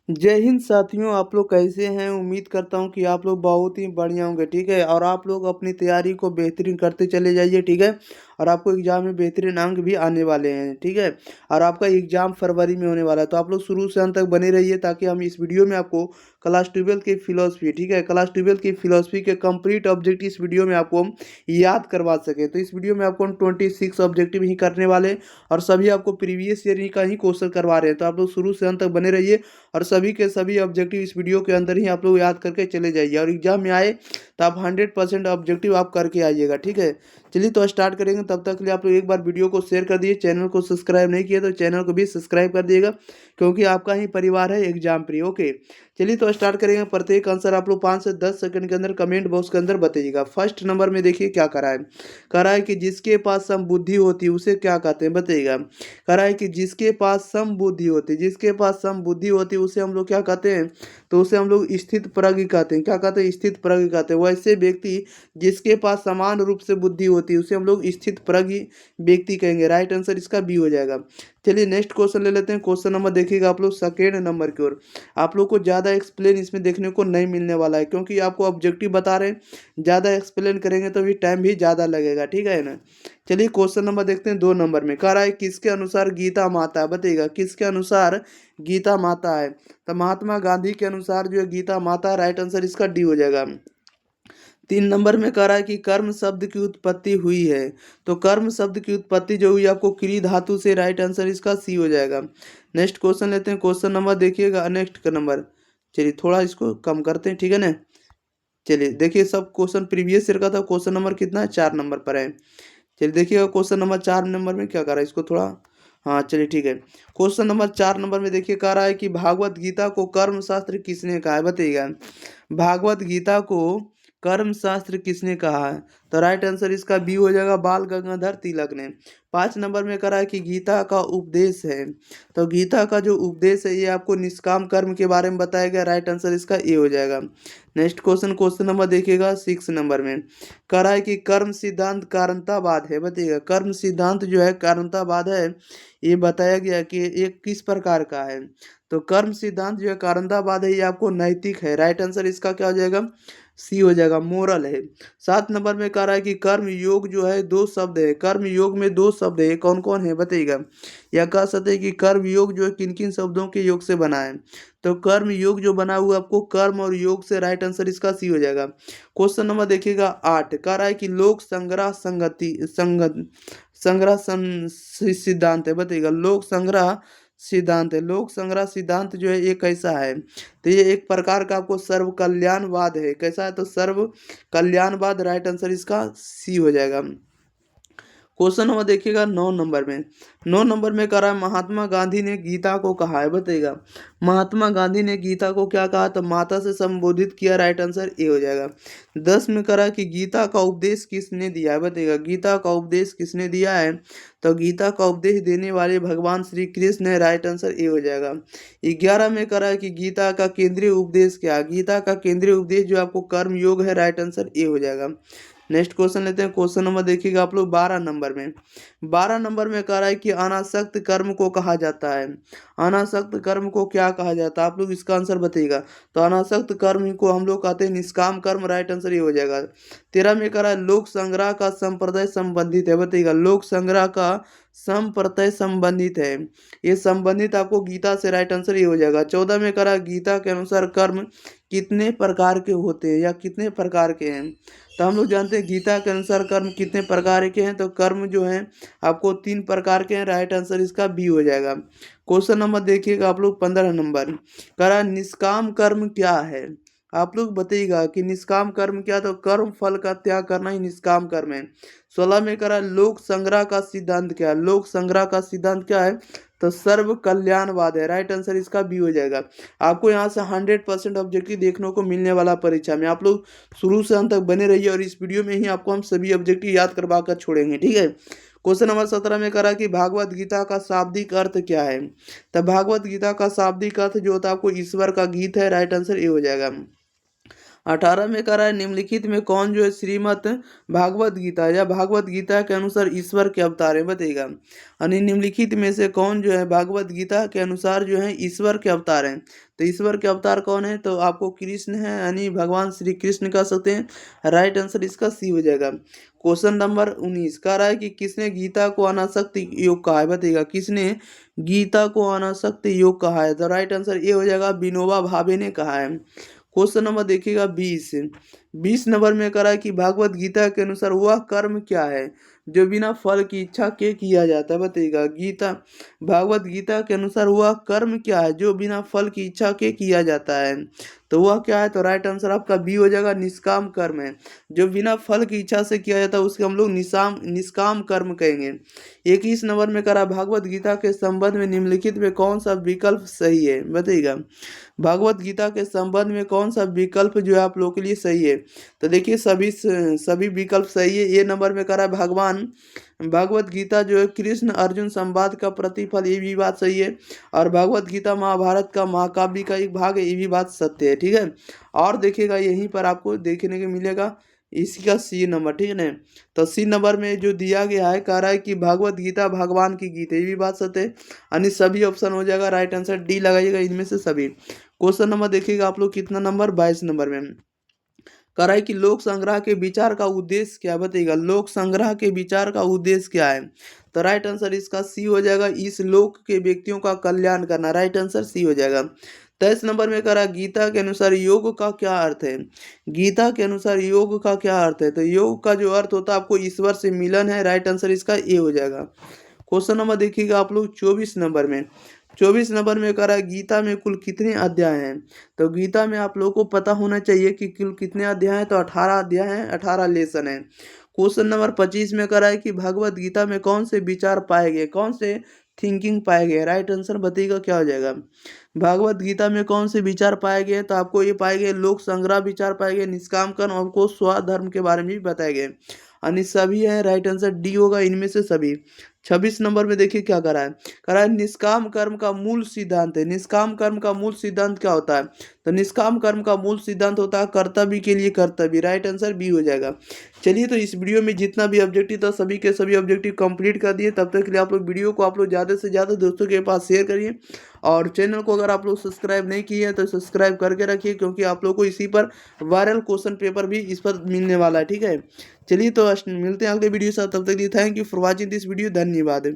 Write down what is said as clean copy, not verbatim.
जय हिंद साथियों, आप लोग कैसे हैं। उम्मीद करता हूं कि आप लोग बहुत ही बढ़िया होंगे। ठीक है, और आप लोग अपनी तैयारी को बेहतरीन करते चले जाइए। ठीक है, और आपको एग्जाम में बेहतरीन अंक भी आने वाले हैं। ठीक है, और आपका एग्जाम फरवरी में होने वाला है, तो आप लोग शुरू से अंत तक बने रहिए ताकि हम इस वीडियो में आपको क्लास 12 की फिलोसफी, ठीक है, क्लास 12 की फिलोसफी के कंप्लीट ऑब्जेक्टिव इस वीडियो में आपको हम याद करवा सके। तो इस वीडियो में आपको हम 26 ऑब्जेक्टिव ही करने वाले हैं और सभी आपको प्रीवियस ईयर का ही क्वेश्चन करवा रहे हैं। तो आप लोग शुरू से अंत तक बने रहिए और सभी के सभी ऑब्जेक्टिव इस वीडियो के अंदर ही आप लोग याद करके चले जाइए और एग्जाम में आए तो आप 100% ऑब्जेक्टिव आप करके आइएगा। ठीक है, चलिए तो स्टार्ट करेंगे। तब तक के लिए आप लोग एक बार वीडियो को शेयर कर दिए, चैनल को सब्सक्राइब नहीं किया तो चैनल को भी सब्सक्राइब कर दिएगा, क्योंकि आपका ही परिवार है एग्जाम प्री। ओके, चलिए तो स्टार्ट करेंगे। प्रत्येक आंसर आप लोग 5 से 10 सेकंड के अंदर कमेंट बॉक्स के अंदर बताइएगा। फर्स्ट नंबर में देखिए क्या करा है। करा है कि जिसके पास सम बुद्धि होती है उसे क्या कहते हैं, बताइएगा। करा है कि जिसके पास सम बुद्धि होती है, जिसके पास सम बुद्धि होती है उसे हम लोग क्या कहते हैं, तो उसे हम लोग स्थित प्रज्ञ कहते हैं। क्या कहते हैं, स्थित प्रज्ञ कहते हैं। वैसे व्यक्ति जिसके पास समान रूप से बुद्धि होती है उसे हम लोग स्थित प्रज्ञ व्यक्ति कहेंगे। राइट आंसर इसका बी हो जाएगा। चलिए नेक्स्ट क्वेश्चन ले लेते हैं। क्वेश्चन नंबर देखिएगा आप लोग सेकेंड नंबर की ओर। आप लोग को ज़्यादा एक्सप्लेन इसमें देखने को नहीं मिलने वाला है, क्योंकि आपको ऑब्जेक्टिव बता रहे हैं। ज़्यादा एक्सप्लेन करेंगे तो भी टाइम भी ज़्यादा लगेगा। ठीक है ना। चलिए क्वेश्चन नंबर देखते हैं। 2 नंबर में कह रहा है किसके अनुसार गीता माता है, बताइएगा किसके अनुसार गीता माता है। तो महात्मा गांधी के अनुसार जो है गीता माता है। राइट आंसर इसका डी हो जाएगा। 3 नंबर में कह रहा है कि कर्म शब्द की उत्पत्ति हुई है। तो कर्म शब्द की उत्पत्ति जो हुई आपको क्री धातु से। राइट आंसर इसका सी हो जाएगा। नेक्स्ट क्वेश्चन लेते हैं। क्वेश्चन नंबर देखिएगा, नेक्स्ट का नंबर। चलिए थोड़ा इसको कम करते हैं, ठीक है ना। चलिए देखिए, सब क्वेश्चन प्रीवियस ईयर का था। क्वेश्चन नंबर कितना है, 4 नंबर पर है। चलिए देखिएगा क्वेश्चन नंबर 4 नंबर में क्या कर रहा है, इसको थोड़ा, हाँ चलिए ठीक है। क्वेश्चन नंबर 4 नंबर में देखिए कह रहा है कि भागवत गीता को कर्म शास्त्र किसने कहा है, बताइएगा। भागवत गीता को कर्म शास्त्र किसने कहा है। तो राइट आंसर इसका बी हो जाएगा, बाल गंगाधर तिलक ने। 5 नंबर में कह रहा है कि गीता का उपदेश है। तो गीता का जो उपदेश है ये आपको निष्काम कर्म के बारे में बताया गया। राइट आंसर इसका ए हो जाएगा। नेक्स्ट क्वेश्चन, क्वेश्चन नंबर देखिएगा 6 नंबर में। कह रहा है कि कर्म सिद्धांत कारणतावाद है, बताइएगा। कर्म सिद्धांत जो है कारणतावाद है। ये बताया गया कि ये किस प्रकार का है। तो कर्म सिद्धांत जो है कारणतावाद है, ये आपको नैतिक है। राइट आंसर इसका क्या हो जाएगा, सी हो जाएगा, मोरल है। 7 नंबर में कह रहा है कि कर्म योग जो है 2 शब्द है। कर्म योग में 2 शब्द है, कौन कौन है बताइएगा। या कह सकते हैं कि कर्म योग जो है किन किन शब्दों के योग से बना है। तो कर्म योग जो बना हुआ आपको कर्म और योग से। राइट आंसर इसका सी हो जाएगा। क्वेश्चन नंबर देखिएगा 8। कह रहा है कि लोक संग्रह संगति संगत संग्रह सिद्धांत है, बताइएगा। लोक संग्रह सिद्धांत है। लोक संग्रह सिद्धांत जो है ये कैसा है, तो ये एक प्रकार का आपको सर्व कल्याणवाद है। कैसा है, तो सर्व कल्याणवाद। राइट आंसर इसका सी हो जाएगा। क्वेश्चन नंबर देखिएगा 9 नंबर में। 9 नंबर में कह रहा है महात्मा गांधी ने गीता को कहा है, बताइएगा। महात्मा गांधी ने गीता को क्या कहा, तो माता से संबोधित किया। राइट आंसर ए हो जाएगा। 10 में कह रहा है कि गीता का उपदेश किसने दिया है, बताइएगा। गीता का उपदेश किसने दिया है, तो गीता का उपदेश देने वाले भगवान श्री कृष्ण है। राइट आंसर ए हो जाएगा। 11 में कह रहा है कि गीता का केंद्रीय उपदेश क्या है। गीता का केंद्रीय उपदेश जो आपको कर्म योग है। राइट आंसर ए हो जाएगा। नेक्स्ट क्वेश्चन लेते हैं। क्वेश्चन नंबर देखिएगा आप लोग 12 नंबर में। 12 नंबर में कह रहा है कि अनासक्त कर्म को कहा जाता है। अनासक्त कर्म को क्या कहा जाता है, आप लोग इसका आंसर बताइएगा। तो अनासक्त कर्म को हम लोग कहते हैं निष्काम कर्म। राइट आंसर ये हो जाएगा। 13 में कह रहा है लोक संग्रह का संप्रदाय संबंधित है, बताइएगा। लोक संग्रह का संप्रदाय संबंधित है, ये संबंधित आपको गीता से। राइट आंसर ये हो जाएगा। 14 में कह रहा है गीता के अनुसार कर्म कितने प्रकार के होते हैं या कितने प्रकार के हैं। तो हम लोग जानते हैं गीता के अनुसार कर्म कितने प्रकार के हैं, तो कर्म जो हैं आपको 3 प्रकार के हैं। राइट आंसर इसका बी हो जाएगा। क्वेश्चन नंबर देखिएगा आप लोग 15 नंबर। कह रहा है निष्काम कर्म क्या है, आप लोग बताइएगा कि निष्काम कर्म क्या, तो कर्म फल का त्याग करना ही निष्काम कर्म है। 16 में कह रहा है लोक संग्रह का सिद्धांत क्या है। लोक संग्रह का सिद्धांत क्या है, तो सर्व कल्याणवाद है। राइट आंसर इसका बी हो जाएगा। आपको यहाँ से 100% ऑब्जेक्टिव देखने को मिलने वाला परीक्षा में। आप लोग शुरू से अंत तक बने रहिए और इस वीडियो में ही आपको हम सभी ऑब्जेक्टिव याद करवा कर छोड़ेंगे, ठीक है। क्वेश्चन नंबर 17 में करा कि भागवत गीता का शाब्दिक अर्थ क्या है। तो भागवत गीता का शाब्दिक अर्थ जो होता है आपको ईश्वर का गीत है। राइट आंसर ये हो जाएगा। 18 में कह रहा है निम्नलिखित में कौन जो है श्रीमद् भागवत गीता या भागवत गीता के अनुसार ईश्वर के अवतार है, बताइएगा। यानी निम्नलिखित में से कौन जो है भागवत गीता के अनुसार जो है ईश्वर के अवतार हैं। तो ईश्वर के अवतार कौन है, तो आपको कृष्ण है, यानी भगवान श्री कृष्ण कह सकते हैं। राइट आंसर इसका सी हो जाएगा। क्वेश्चन नंबर 19 कह रहा है कि किसने गीता को अनासक्ति योग कहा है, बताइएगा। किसने गीता को अनासक्ति योग कहा है, तो राइट आंसर ये हो जाएगा विनोबा भावे ने कहा है। क्वेश्चन नंबर देखिएगा 20 नंबर में करा है कि भागवत गीता के अनुसार वह कर्म क्या है जो बिना फल की इच्छा के किया जाता है, बताइएगा। भागवत गीता के अनुसार वह कर्म क्या है जो बिना फल की इच्छा के किया जाता है, तो वह क्या है, तो राइट आंसर आपका बी हो जाएगा, निष्काम कर्म है। जो बिना फल की इच्छा से किया जाता है उसके हम लोग निष्काम कर्म कहेंगे। 21 नंबर में करा भागवत गीता के संबंध में निम्नलिखित में कौन सा विकल्प सही है, बताइएगा। भागवत गीता के संबंध में कौन सा विकल्प जो है आप लोगों के लिए सही है, तो देखिए सभी विकल्प सही है। ये नंबर में करा भगवान भागवत गीता जो है कृष्ण अर्जुन संवाद का प्रतिफल, ये भी बात सही है। और भागवत गीता महाभारत का महाकाव्य का एक भाग है, ये भी बात सत्य है, ठीक है। और देखिएगा यहीं पर आपको देखने को मिलेगा इसी का सी नंबर, ठीक है ना। तो सी नंबर में जो दिया गया है कह रहा है कि भागवत गीता भगवान की गीता, ये भी बात सत्य है। यानी सभी ऑप्शन हो जाएगा, राइट आंसर डी लगाइएगा इनमें से सभी। क्वेश्चन नंबर देखिएगा आप लोग कितना नंबर 22 नंबर में कह रहा है कि लोक संग्रह के विचार का उद्देश्य क्या, बताइएगा। लोक संग्रह के विचार का उद्देश्य क्या है, तो राइट आंसर इसका सी हो जाएगा, इस लोक के व्यक्तियों का कल्याण करना, राइट आंसर सी हो जाएगा। 23 नंबर में कह रहा है गीता के अनुसार योग का क्या अर्थ है। गीता के अनुसार योग का क्या अर्थ है, तो योग का जो अर्थ होता है आपको ईश्वर से मिलन है, राइट आंसर इसका ए हो जाएगा। क्वेश्चन नंबर देखिएगा आप लोग 24 नंबर में कह रहा है गीता में कुल कितने अध्याय हैं, तो गीता में आप लोगों को पता होना चाहिए कि कुल कितने अध्याय हैं, तो 18 अध्याय हैं, 18 लेसन हैं। क्वेश्चन नंबर 25 में कह रहा है कि भगवत गीता में कौन से विचार पाए गए, कौन से थिंकिंग पाए गए, राइट आंसर बताइएगा क्या हो जाएगा। भागवत गीता में कौन से विचार पाए गए, तो आपको ये पाए गए लोक संग्रह विचार पाए गए, निष्काम कर्म, आपको स्वधर्म के बारे में भी बताए गए। अन्य सभी है, राइट आंसर डी होगा इनमें से सभी। 26 नंबर में देखिए क्या करा है, करा है निष्काम कर्म का मूल सिद्धांत है। निष्काम कर्म का मूल सिद्धांत क्या होता है, तो निष्काम कर्म का मूल सिद्धांत होता है कर्तव्य के लिए कर्तव्य, राइट आंसर बी हो जाएगा। चलिए तो इस वीडियो में जितना भी ऑब्जेक्टिव था सभी के सभी ऑब्जेक्टिव कंप्लीट कर दिए। तब तक के लिए आप लोग वीडियो को आप लोग ज़्यादा से ज़्यादा दोस्तों के पास शेयर करिए, और चैनल को अगर आप लोग सब्सक्राइब नहीं किए हैं तो सब्सक्राइब करके रखिए, क्योंकि आप लोग को इसी पर वायरल क्वेश्चन पेपर भी इस पर मिलने वाला है, ठीक है। चलिए तो मिलते हैं अगले वीडियो से, तब तक के लिए thank you for watching this video, धन्यवाद।